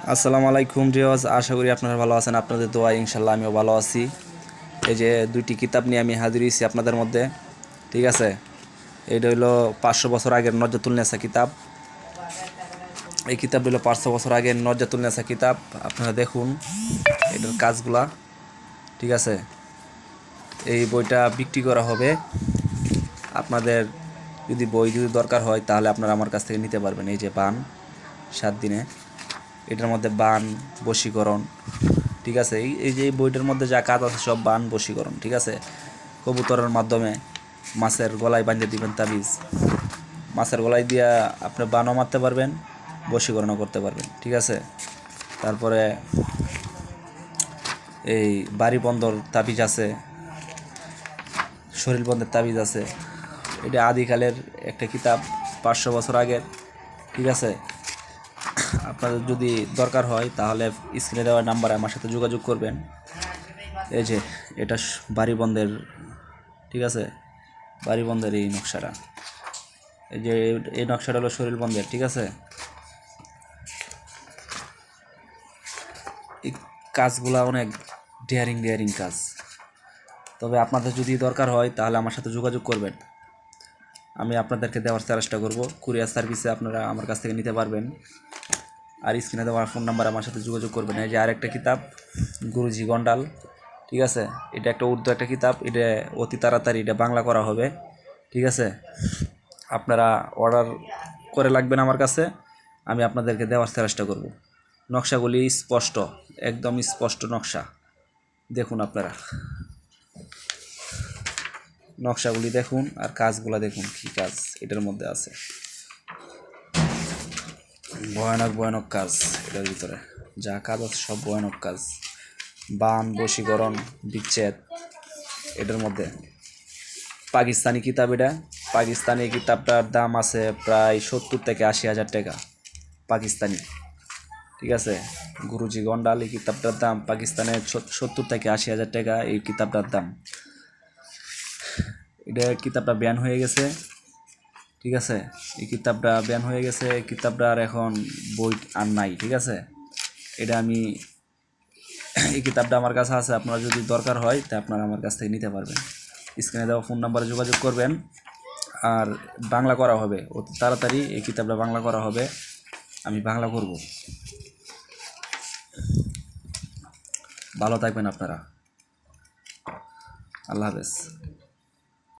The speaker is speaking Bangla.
আসসালামু আলাইকুম রিয়াজ, আশা করি আপনারা ভালো আছেন। আপনাদের দোয়া ইনশাল্লাহ আমিও ভালো আছি। এই যে দুইটি কিতাব নিয়ে আমি হাজির হয়েছি আপনাদের মধ্যে, ঠিক আছে। এটা হইলো 500 বছর আগের নজরতুল নেসা কিতাব। এই কিতাব হইলো 500 বছর আগের নজরতুল নেসা কিতাব। আপনারা দেখুন এটার কাজগুলা, ঠিক আছে। এই বইটা বিক্রি করা হবে। আপনাদের যদি বই দরকার হয় তাহলে আপনারা আমার কাছ থেকে নিতে পারবেন। এই যে বান 7 দিনে, এটার মধ্যে বান বশীকরণ, ঠিক আছে। এই যে এই বইটার মধ্যে যা কাজ আছে সব বান বশীকরণ, ঠিক আছে। কবুতরের মাধ্যমে মাছের গলায় বাঁধিয়ে দিবেন তাবিজ, মাছের গলায় দিয়া আপনি বানও মারতে পারবেন, বশীকরণও করতে পারবেন, ঠিক আছে। তারপরে এই বাড়ি বন্দর তাবিজ আছে, শরীর বন্ধের তাবিজ আছে। এটা আদিকালের একটা কিতাব, 500 বছর আগের, ঠিক আছে। আপনাদের যদি দরকার হয় তাহলে স্ক্রিনে দেওয়া নাম্বারে আমার সাথে যোগাযোগ করবেন। এই যে এটা বাড়ি বন্ধের, ঠিক আছে, বাড়ি বন্ধের এই নকশাটা, এই যে এই নকশাটা হলো শরীর বন্ধের, ঠিক আছে। এই কাজগুলা অনেক ডেয়ারিং কাজ। তবে আপনাদের যদি দরকার হয় তাহলে আমার সাথে যোগাযোগ করবেন, আমি আপনাদেরকে দেওয়ার চেষ্টা করব। কুরিয়ার সার্ভিসে আপনারা আমার কাছ থেকে নিতে পারবেন। আর স্ক্রিনে দেওয়ার ফোন নাম্বার আমার সাথে যোগাযোগ করবেন। এই যে আরেকটা কিতাব গুরুজি গন্ডাল, ঠিক আছে। এটা একটা উর্দু একটা কিতাব, এটা অতি তাড়াতাড়ি এটা বাংলা করা হবে, ঠিক আছে। আপনারা অর্ডার করে লাগবেন আমার কাছে, আমি আপনাদেরকে দেওয়ার চেষ্টা করব। নকশাগুলি স্পষ্ট, একদম স্পষ্ট নকশা। দেখুন আপনারা নকশাগুলি দেখুন আর কাজগুলা দেখুন, কি কাজ এটার মধ্যে আছে। ভয়ানক ভয়ানক কাজ এটার ভিতরে, যা কাজ আছে সব ভয়ানক কাজ। বান বশীকরণ বিচ্ছেদ এটার মধ্যে। পাকিস্তানি কিতাব এটা। পাকিস্তানি কিতাবটার দাম আছে প্রায় 70 থেকে 80 হাজার টাকা পাকিস্তানি, ঠিক আছে। গুরুজি গন্ডাল এই কিতাবটার দাম পাকিস্তানের 70 থেকে 80 হাজার টাকা এই কিতাবটার দাম। এটা কিতাবটা ব্যান হয়ে গেছে, ঠিক আছে। এই কিতাবটা ব্যান হয়ে গেছে, এই কিতাবটা আর এখন বই আর নাই, ঠিক আছে। এটা আমি এই কিতাবটা আমার কাছে আছে, আপনারা যদি দরকার হয় তা আপনারা আমার কাছ থেকে নিতে পারবেন। স্ক্রিনে দেওয়া ফোন নাম্বারে যোগাযোগ করবেন। আর বাংলা করা হবে অতি তাড়াতাড়ি, এই কিতাবটা বাংলা করা হবে, আমি বাংলা করব। ভালো থাকবেন আপনারা, আল্লাহ হাফেজ।